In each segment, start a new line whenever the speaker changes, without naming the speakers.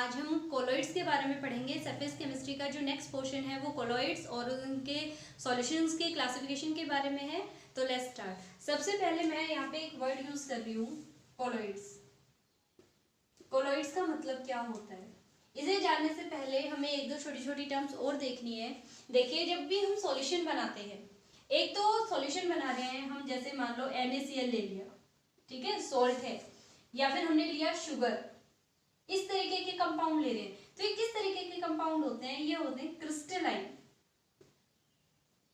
आज हम कोलॉइड्स के बारे में पढ़ेंगे। सरफेस केमिस्ट्री का जो नेक्स्ट पोर्शन है वो कोलॉइड्स और उनके सॉल्यूशंस के क्लासिफिकेशन के बारे में है। तो लेट्स स्टार्ट। सबसे पहले मैं यहाँ पे एक वर्ड यूज कर रही हूँ, कोलॉइड्स। कोलॉइड्स का मतलब क्या होता है, इसे जानने से पहले हमें एक दो छोटी छोटी टर्म्स और देखनी है। देखिए, जब भी हम सॉल्यूशन बनाते हैं, एक तो सॉल्यूशन बना रहे हैं हम, जैसे मान लो NaCl ले लिया, ठीक है, सॉल्ट है, या फिर हमने लिया शुगर, इस तरीके के कंपाउंड ले रहे हैं। तो ये किस तरीके के कंपाउंड होते हैं, ये होते हैं क्रिस्टलाइन।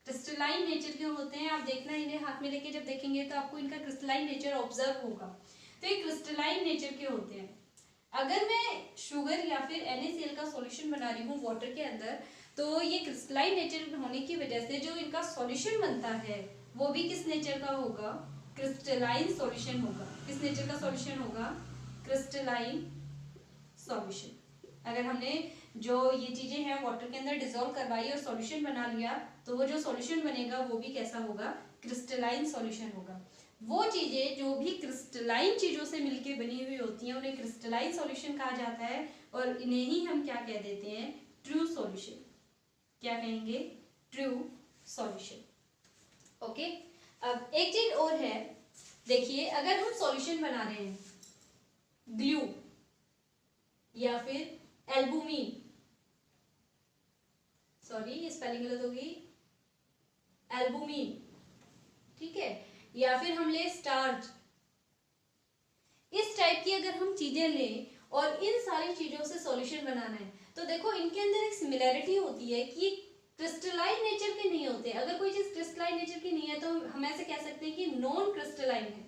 क्रिस्टलाइन नेचर के होते हैं। आप देखना, इन्हें हाथ में लेके जब देखेंगे तो आपको इनका क्रिस्टलाइन नेचर ऑब्जर्व होगा। तो ये क्रिस्टलाइन नेचर के होते हैं। अगर मैं शुगर या फिर NaCl का सॉल्यूशन बना रही हूँ वाटर के अंदर, तो ये क्रिस्टलाइन नेचर होने की वजह से जो इनका सॉल्यूशन बनता है वो भी किस नेचर का होगा, क्रिस्टलाइन सॉल्यूशन होगा। किस नेचर का सॉल्यूशन होगा, क्रिस्टलाइन सॉल्यूशन। अगर हमने जो ये चीजें हैं वाटर के अंदर डिसॉल्व करवाई और सॉल्यूशन बना लिया, तो वो जो सॉल्यूशन बनेगा वो भी कैसा होगा, क्रिस्टलाइन सॉल्यूशन होगा। वो चीजें जो भी क्रिस्टलाइन चीजों से मिलके बनी हुई होती हैं उन्हें क्रिस्टलाइन सॉल्यूशन कहा जाता है, और इन्हें ही हम क्या कह देते हैं, ट्रू सॉल्यूशन। क्या कहेंगे, ट्रू सॉल्यूशन। ओके, अब एक चीज और है। देखिए, अगर हम सॉल्यूशन बना रहे हैं ग्लू या फिर एल्बुमिन, सॉरी ये स्पेलिंग गलत होगी, एल्बुमिन, ठीक है, या फिर हम ले स्टार्च, इस टाइप की अगर हम चीजें लें और इन सारी चीजों से सॉल्यूशन बनाना है, तो देखो इनके अंदर एक सिमिलैरिटी होती है कि क्रिस्टलाइन नेचर के नहीं होते। अगर कोई चीज क्रिस्टलाइन नेचर की नहीं है तो हम ऐसे कह सकते हैं कि नॉन क्रिस्टलाइन है।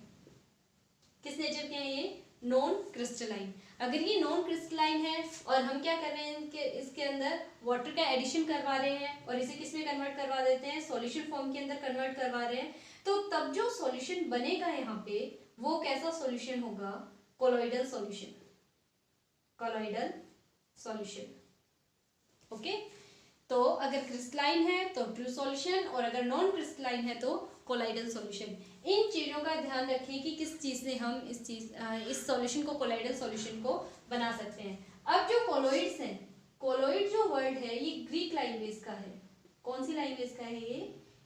किस नेचर के हैं ये, नॉन क्रिस्टलाइन। अगर ये नॉन क्रिस्टलाइन है और हम क्या कर रहे हैं, इसके अंदर वाटर का एडिशन करवा रहे हैं और इसे किस में कन्वर्ट करवा देते हैं, सॉल्यूशन फॉर्म के अंदर कन्वर्ट करवा रहे हैं, तो तब जो सॉल्यूशन बनेगा यहाँ पे वो कैसा सॉल्यूशन होगा, colloidal solution. Colloidal solution. Okay, तो अगर क्रिस्टलाइन है तो ट्रू सॉल्यूशन, और अगर नॉन क्रिस्टलाइन है तो कोलॉइडल सॉल्यूशन। इन चीजों का ध्यान रखें कि किस चीज से हम इस सॉल्यूशन को, कोलॉइडल सॉल्यूशन को बना सकते हैं। अब जो कोलॉइड्स हैं, कोलॉइड जो वर्ड है ये ग्रीक लैंग्वेज का है। कौन सी लैंग्वेज का है ये,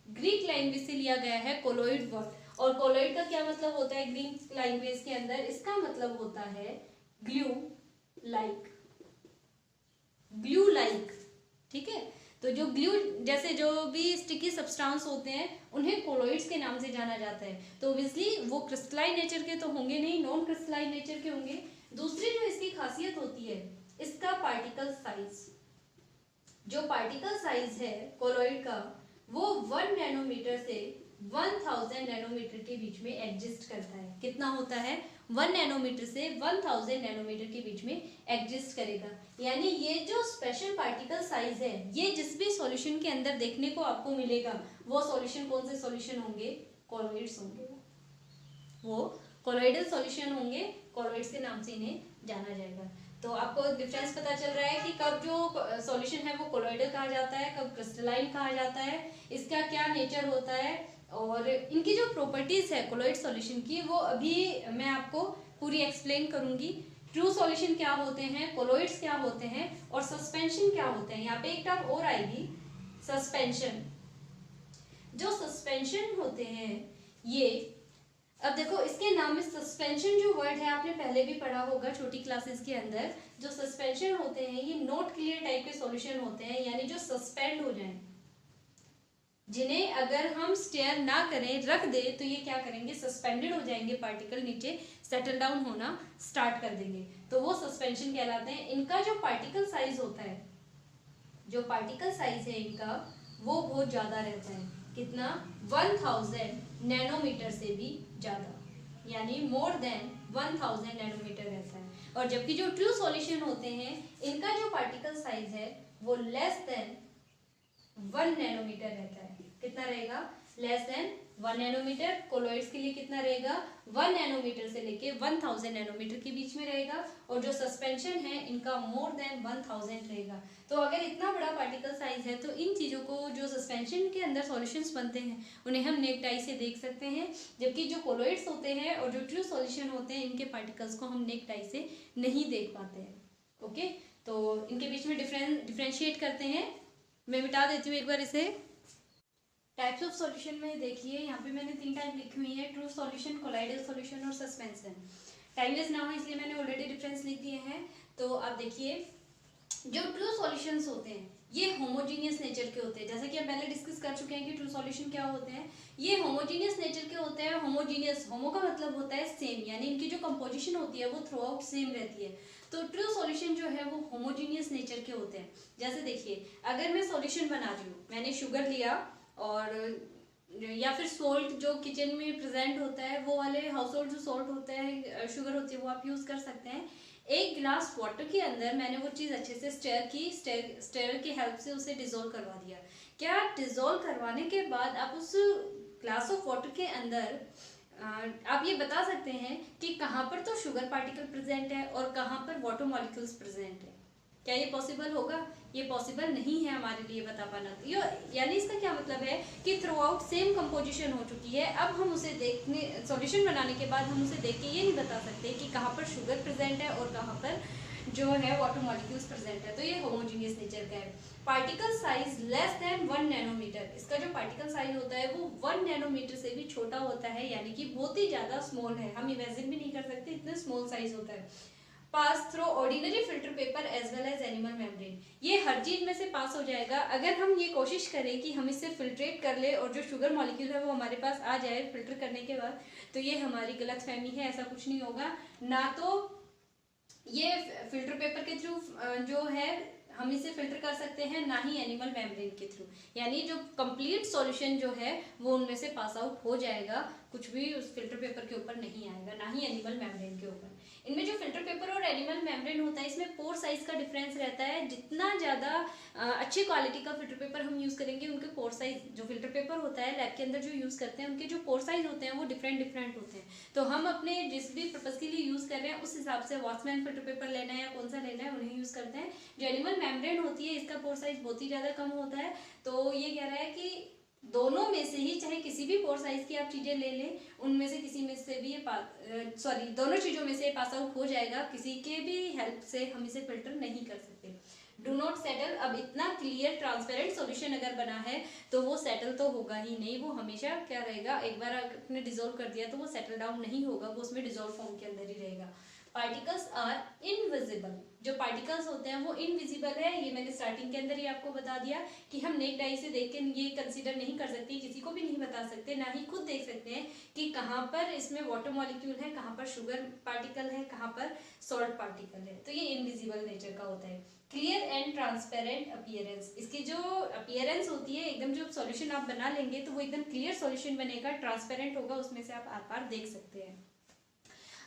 ग्रीक लैंग्वेज से लिया गया है कोलॉइड वर्ड। और कोलॉइड का क्या मतलब होता है ग्रीक लैंग्वेज के अंदर, इसका मतलब होता है ग्लू लाइक। ग्लू लाइक, ठीक है। तो जो ग्लू जैसे जो भी स्टिकी सब्सटेंस होते हैं उन्हें कोलॉइड्स के नाम से जाना जाता है। तो ऑब्वियसली वो क्रिस्टलाइन नेचर के तो होंगे नहीं, नॉन क्रिस्टलाइन नेचर के होंगे। दूसरी जो इसकी खासियत होती है, इसका पार्टिकल साइज। जो पार्टिकल साइज है कोलॉइड का वो 1 नैनोमीटर से 1000 नैनोमीटर के बीच में एग्जिस्ट करता है। कितना होता है, 1 नैनोमीटर से 1000 नैनोमीटर के बीच में एग्जिस्ट करेगा। यानी ये जो स्पेशल पार्टिकल साइज है ये जिस भी सॉल्यूशन के अंदर देखने को आपको मिलेगा, वो सॉल्यूशन कौन से सॉल्यूशन होंगे, कोलॉइड्स होंगे। वो कोलॉइडल सॉल्यूशन होंगे, कोलॉइड्स के नाम से इन्हें जाना जाएगा। तो आपको डिफरेंस पता चल रहा है कि कब जो सॉल्यूशन है वो कोलॉइडल कहा जाता है, कब क्रिस्टलाइन कहा जाता है, इसका क्या नेचर होता है, और इनकी जो प्रॉपर्टीज है कोलॉइड सॉल्यूशन की वो अभी मैं आपको पूरी एक्सप्लेन करूंगी। ट्रू सॉल्यूशन क्या होते हैं, कोलॉइड्स क्या होते हैं, और सस्पेंशन क्या होते हैं। यहाँ पे एक टर्म और आएगी, सस्पेंशन। जो सस्पेंशन होते हैं ये, अब देखो इसके नाम में सस्पेंशन जो वर्ड है आपने पहले भी पढ़ा होगा छोटी क्लासेस के अंदर। जो सस्पेंशन होते हैं ये नॉट क्लियर टाइप के सॉल्यूशन होते हैं, यानी जो सस्पेंड हो जाएं, जिन्हें अगर हम स्टेयर ना करें, रख दे, तो ये क्या करेंगे, सस्पेंडेड हो जाएंगे, पार्टिकल नीचे सेटल डाउन होना स्टार्ट कर देंगे, तो वो सस्पेंशन कहलाते हैं। इनका जो पार्टिकल साइज होता है, जो पार्टिकल साइज है इनका वो बहुत ज्यादा रहता है। कितना, 1000 नैनोमीटर से भी ज्यादा, यानी मोर देन 1000 नैनोमीटर रहता है। और जबकि जो ट्रू सॉल्यूशन होते हैं इनका जो पार्टिकल साइज है वो लेस देन 1 नैनोमीटर रहता है। कितना रहेगा, लेस देन 1 नैनोमीटर। कोलॉइड्स के लिए कितना रहेगा, 1 नैनोमीटर से लेके 1000 नैनोमीटर के बीच में रहेगा। और जो सस्पेंशन है इनका मोर देन 1000 रहेगा। तो अगर इतना बड़ा पार्टिकल साइज है तो इन चीज़ों को, जो सस्पेंशन के अंदर सॉल्यूशंस बनते हैं उन्हें हम नेक्ड आई से देख सकते हैं, जबकि जो कोलॉइड्स होते हैं और जो ट्रू सॉल्यूशन होते हैं इनके पार्टिकल्स को हम नेक्ड आई से नहीं देख पाते हैं। ओके, तो इनके बीच में डिफरेंशिएट करते हैं। मैं मिटा देती हूँ एक बार इसे। टाइप्स ऑफ सॉल्यूशन में देखिए यहाँ पे मैंने 3 टाइप लिखी हुई है, ट्रू सॉल्यूशन, कोलाइडल सॉल्यूशन और सस्पेंशन। टाइमलेस ना हो इसलिए मैंने ऑलरेडी डिफरेंस लिख दिए हैं। तो आप देखिए जो ट्रू सॉल्यूशंस होते हैं ये होमोजीनियस नेचर के होते हैं, जैसे कि हम पहले डिस्कस कर चुके हैं कि ट्रू सॉल्यूशन क्या होते हैं। ये होमोजीनियस नेचर के होते हैं। होमोजीनियस, होमो का मतलब होता है सेम, यानी इनकी जो कंपोजिशन होती है वो थ्रू आउट सेम रहती है। तो ट्रू सॉल्यूशन जो है वो होमोजीनियस नेचर के होते हैं। जैसे देखिए अगर मैं सॉल्यूशन बना रही हूँ, मैंने शुगर लिया और या फिर सोल्ट जो किचन में प्रेजेंट होता है वो वाले हाउस होल्ड जो सॉल्ट होता है, शुगर होती है, वो आप यूज़ कर सकते हैं। एक गिलास वाटर के अंदर मैंने वो चीज़ अच्छे से स्टेयर की हेल्प से उसे डिजोल्व करवा दिया। क्या डिजोल्व करवाने के बाद आप उस ग्लास ऑफ वाटर के अंदर आप ये बता सकते हैं कि कहाँ पर तो शुगर पार्टिकल प्रेजेंट है और कहाँ पर वाटर मॉलिक्यूल्स प्रेजेंट है? क्या ये पॉसिबल होगा? ये पॉसिबल नहीं है हमारे लिए बता पाना। यानी इसका क्या मतलब है कि थ्रू आउट सेम कंपोजिशन हो चुकी है। अब हम उसे देखने, सॉल्यूशन बनाने के बाद हम उसे देख के ये नहीं बता सकते कि कहाँ पर शुगर प्रेजेंट है और कहाँ पर जो है वाटर मॉलिक्यूल्स प्रेजेंट है। तो ये होमोजीनियस नेचर का है। Particle size less than 1 nanometer, इसका जो पार्टिकल साइज होता है वो 1 नैनोमीटर से भी छोटा होता है, यानी कि बहुत ही ज्यादा स्मॉल है। हम इमेजिन भी नहीं कर सकते इतने स्मॉल साइज होता है। Pass through ordinary filter paper as well as animal membrane, ये हर चीज में से पास हो जाएगा। अगर हम ये कोशिश करें कि हम इसे फिल्ट्रेट कर ले और जो शुगर मॉलिक्यूल है वो हमारे पास आ जाए फिल्टर करने के बाद, तो ये हमारी गलत फहमी है, ऐसा कुछ नहीं होगा। ना तो ये फिल्टर पेपर के थ्रू जो है हम इसे फिल्टर कर सकते हैं, ना ही एनिमल मेम्ब्रेन के थ्रू, यानी जो कंप्लीट सॉल्यूशन जो है वो उनमें से पास आउट हो जाएगा, कुछ भी उस फिल्टर पेपर के ऊपर नहीं आएगा, ना ही एनिमल मेम्ब्रेन के ऊपर। इनमें जो फिल्टर पेपर और एनिमल मेम्ब्रेन होता है इसमें पोर साइज का डिफरेंस रहता है। जितना ज़्यादा अच्छी क्वालिटी का फिल्टर पेपर हम यूज़ करेंगे, उनके पोर साइज, जो फिल्टर पेपर होता है लैब के अंदर जो यूज़ करते हैं, उनके जो पोर साइज होते हैं वो डिफरेंट होते हैं। तो हम अपने जिस भी पर्पज़ के लिए यूज़ कर रहे हैं उस हिसाब से वॉचमैन फिल्टर पेपर लेना है या कौन सा लेना है उन्हें यूज़ करते हैं। जो एनिमल मेम्ब्रेन होती है इसका पोर साइज बहुत ही ज़्यादा कम होता है। तो ये कह रहा है कि दोनों में से ही, चाहे किसी भी पोर साइज की आप चीजें ले लें, उनमें से किसी में से भी ये दोनों चीजों में से पास आउट हो जाएगा। किसी के भी हेल्प से हम इसे फिल्टर नहीं कर सकते। डू नॉट सेटल, अब इतना क्लियर ट्रांसपेरेंट सॉल्यूशन अगर बना है तो वो सेटल तो होगा ही नहीं, वो हमेशा क्या रहेगा, एक बार आपने डिजोल्व कर दिया तो वो सेटल डाउन नहीं होगा, वो उसमें डिजोल्व फॉर्म के अंदर ही रहेगा। पार्टिकल्स आर इनविजिबल, जो पार्टिकल्स होते हैं वो इनविजिबल है। ये मैंने स्टार्टिंग के अंदर ही आपको बता दिया कि हम नेक्ड आई से देख के ये कंसीडर नहीं कर सकते, किसी को भी नहीं बता सकते, ना ही खुद देख सकते हैं कि कहाँ पर इसमें वाटर मॉलिक्यूल है, कहाँ पर शुगर पार्टिकल है, कहाँ पर सॉल्ट पार्टिकल है। तो ये इनविजिबल नेचर का होता है। क्लियर एंड ट्रांसपेरेंट अपीयरेंस, इसकी जो अपीयरेंस होती है, एकदम जो सॉल्यूशन आप बना लेंगे तो वो एकदम क्लियर सॉल्यूशन बनेगा, ट्रांसपेरेंट होगा, उसमें से आप आर पार देख सकते हैं।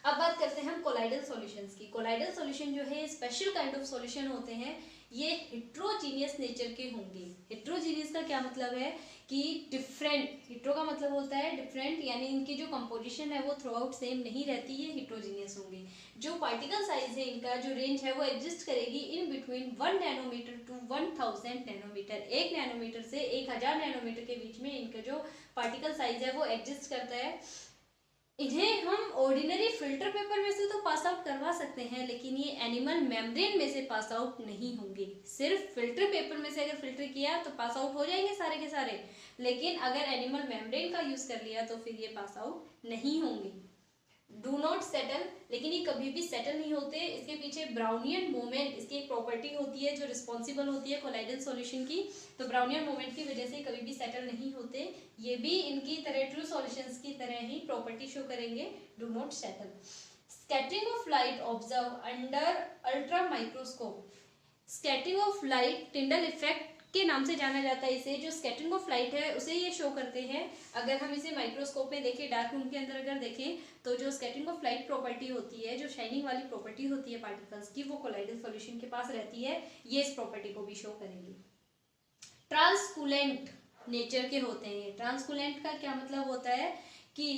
अब बात करते हैं हम कोलाइडल सॉल्यूशंस की। कोलाइडल सॉल्यूशन जो है स्पेशल काइंड ऑफ सॉल्यूशन होते हैं, ये हेट्रोजीनियस नेचर के होंगे। हेट्रोजीनियस का क्या मतलब है कि डिफरेंट, हेट्रो का मतलब होता है डिफरेंट, यानी इनकी जो कंपोजिशन है वो थ्रू आउट सेम नहीं रहती, ये हेट्रोजीनियस होंगे। जो पार्टिकल साइज है इनका जो रेंज है वो एग्जिस्ट करेगी in between 1 nanometer to 1000 nanometer. 1 nanometer से 1000 नैनोमीटर के बीच में इनका जो पार्टिकल साइज है वो एग्जिस्ट करता है। इन्हें हम ऑर्डिनरी फिल्टर पेपर में से तो पास आउट करवा सकते हैं, लेकिन ये एनिमल मेम्ब्रेन में से पास आउट नहीं होंगे। सिर्फ फिल्टर पेपर में से अगर फिल्टर किया तो पास आउट हो जाएंगे सारे के सारे, लेकिन अगर एनिमल मेम्ब्रेन का यूज कर लिया तो फिर ये पास आउट नहीं होंगे। डू नॉट सेटल, लेकिन ये कभी भी सेटल नहीं होते। इसके पीछे ब्राउनियन मोमेंट, इसकी एक प्रॉपर्टी होती है जो रिस्पॉन्सिबल होती है कोलाइडल सॉल्यूशन की। तो ब्राउनियन मोमेंट की वजह से कभी भी सेटल नहीं होते। ये भी इनकी तरह ट्रू सॉल्यूशंस की तरह ही प्रॉपर्टी शो करेंगे, do not settle. Scattering of light observe under ultra microscope. Scattering of light Tyndall effect के नाम से जाना जाता है इसे। जो स्कैटरिंग ऑफ लाइट है उसे ये शो करते हैं। अगर हम इसे माइक्रोस्कोप में देखें, डार्क रूम के अंदर अगर देखें, तो जो स्कैटरिंग ऑफ लाइट प्रॉपर्टी होती है, जो शाइनिंग वाली प्रॉपर्टी होती है पार्टिकल्स की, वो कोलाइडल सॉल्यूशन के पास रहती है। ये इस प्रॉपर्टी को भी शो करेंगे। ट्रांसकुलेंट नेचर के होते हैं। ट्रांसकुलेंट का क्या मतलब होता है कि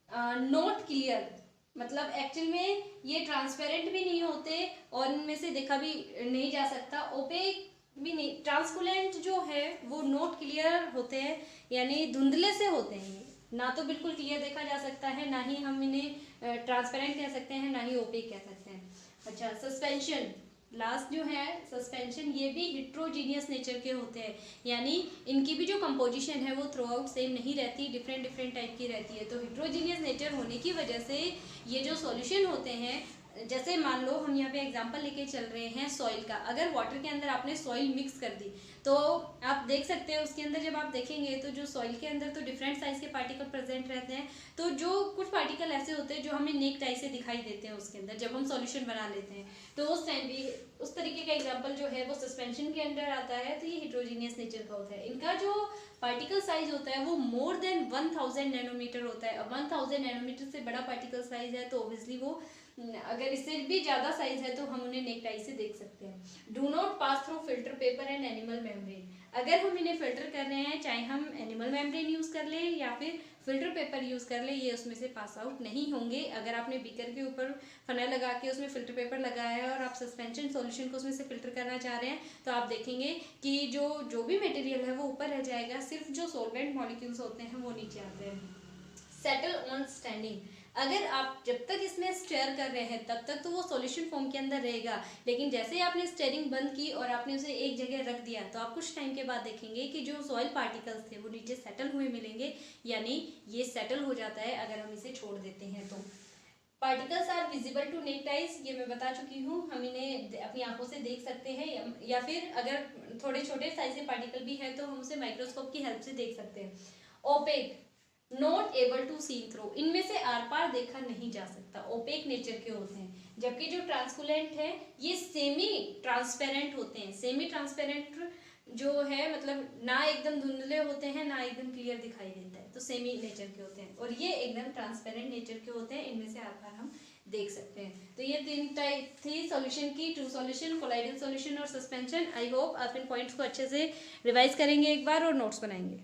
नॉट क्लियर, मतलब एक्चुअल में ये ट्रांसपेरेंट भी नहीं होते और इनमें से देखा भी नहीं जा सकता, ओपेक भी नहीं। ट्रांसकुलेंट जो है वो नॉट क्लियर होते हैं, यानी धुंधले से होते हैं, ना तो बिल्कुल क्लियर देखा जा सकता है, ना ही हम इन्हें ट्रांसपेरेंट कह सकते हैं, ना ही ओपेक कह सकते हैं। अच्छा, सस्पेंशन, लास्ट जो है सस्पेंशन, ये भी हिट्रोजीनियस नेचर के होते हैं, यानी इनकी भी जो कंपोजिशन है वो थ्रू आउट सेम नहीं रहती, डिफरेंट डिफरेंट टाइप की रहती है। तो हिट्रोजीनियस नेचर होने की वजह से ये जो सॉल्यूशन होते हैं, जैसे मान लो हम यहाँ पे एग्जांपल लेके चल रहे हैं सॉइल का, अगर वाटर के अंदर आपने सॉइल मिक्स कर दी तो आप देख सकते हैं उसके अंदर जब आप देखेंगे तो जो सॉइल के अंदर तो डिफरेंट साइज के पार्टिकल प्रेजेंट रहते हैं, तो जो कुछ पार्टिकल ऐसे होते हैं जो हमें नेक्ड आई से दिखाई देते हैं उसके अंदर जब हम सॉल्यूशन बना लेते हैं, तो उस टाइम भी उस तरीके का एग्जाम्पल जो है वो सस्पेंशन के अंदर आता है। तो ये हिट्रोजीनियस नेचर का होता है। इनका जो पार्टिकल साइज होता है वो मोर देन 1000 नैनोमीटर होता है। अब 1000 नैनोमीटर से बड़ा पार्टिकल साइज है तो ऑब्वियसली वो, अगर इससे भी ज़्यादा साइज है तो हम उन्हें नेक्ड आई से देख सकते हैं। Do not pass through filter paper and animal membrane. अगर हम इन्हें फिल्टर कर रहे हैं, चाहे हम एनिमल मेम्ब्रेन यूज़ कर लें या फिर फिल्टर पेपर यूज़ कर लें, ये उसमें से पास आउट नहीं होंगे। अगर आपने बीकर के ऊपर फनल लगा के उसमें फिल्टर पेपर लगाया है और आप सस्पेंशन सॉल्यूशन को उसमें से फिल्टर करना चाह रहे हैं, तो आप देखेंगे कि जो भी मटेरियल है वो ऊपर रह जाएगा, सिर्फ जो सॉल्वेंट मॉलिक्यूल्स होते हैं वो नीचे आते हैं। Settle on standing. अगर आप जब तक इसमें स्टेयर कर रहे हैं तब तक तो वो सॉल्यूशन फॉर्म के अंदर रहेगा, लेकिन जैसे ही आपने स्टेयरिंग बंद की और आपने उसे एक जगह रख दिया तो आप कुछ टाइम के बाद देखेंगे कि जो सॉइल पार्टिकल्स थे वो नीचे सेटल हुए मिलेंगे, यानी ये सेटल हो जाता है अगर हम इसे छोड़ देते हैं तो। Particles are visible to naked eyes, ये मैं बता चुकी हूँ, हम इन्हें अपनी आंखों से देख सकते हैं या फिर अगर थोड़े छोटे साइज के पार्टिकल भी है तो हम उसे माइक्रोस्कोप की हेल्प से देख सकते हैं। Opaque, not able to see through, इनमें से आर पार देखा नहीं जा सकता, ओपेक नेचर के होते हैं। जबकि जो ट्रांसकुलेंट है ये सेमी ट्रांसपेरेंट होते हैं। सेमी ट्रांसपेरेंट जो है मतलब ना एकदम धुंधले होते हैं ना एकदम क्लियर दिखाई देता है, तो सेमी नेचर के होते हैं। और ये एकदम ट्रांसपेरेंट नेचर के होते हैं, इनमें से आर पार हम देख सकते हैं। तो ये 3 टाइप थी सॉल्यूशन की, ट्रू सॉल्यूशन, कोलाइडल सॉल्यूशन और सस्पेंशन। आई होप आप इन पॉइंट्स को अच्छे से रिवाइज करेंगे एक बार और नोट्स बनाएंगे।